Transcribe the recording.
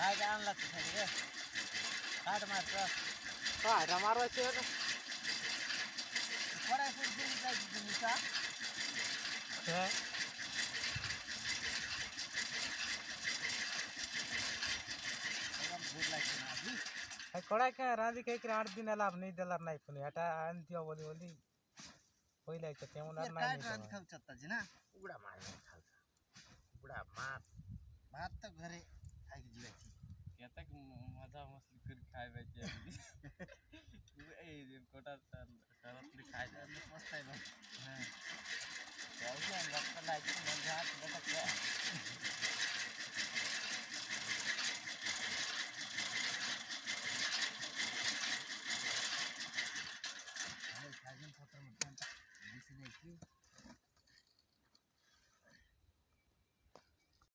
काय काय आणला तू खाली रे काट मारतो काय मारवायचे पडाय पण गेली काय तुम्ही का भूत लागते ना आधी कड़ा क्या राधी कहीं 8 दिन अला नहीं देलार नहीं पुनी हटा अंतिया बोली बोली पहिला इथे तेवणार काय नाही रांधी खाऊ चत्ताची ना उघडा मार खालचा उघडा मार भात तर घरे खायची जीवाची येता की मजा मस्ती करी खाय पाहिजे कोटा शहरातली खाय मस्त आहे बघ हां जाऊ दे रक्त लायची मजा बघा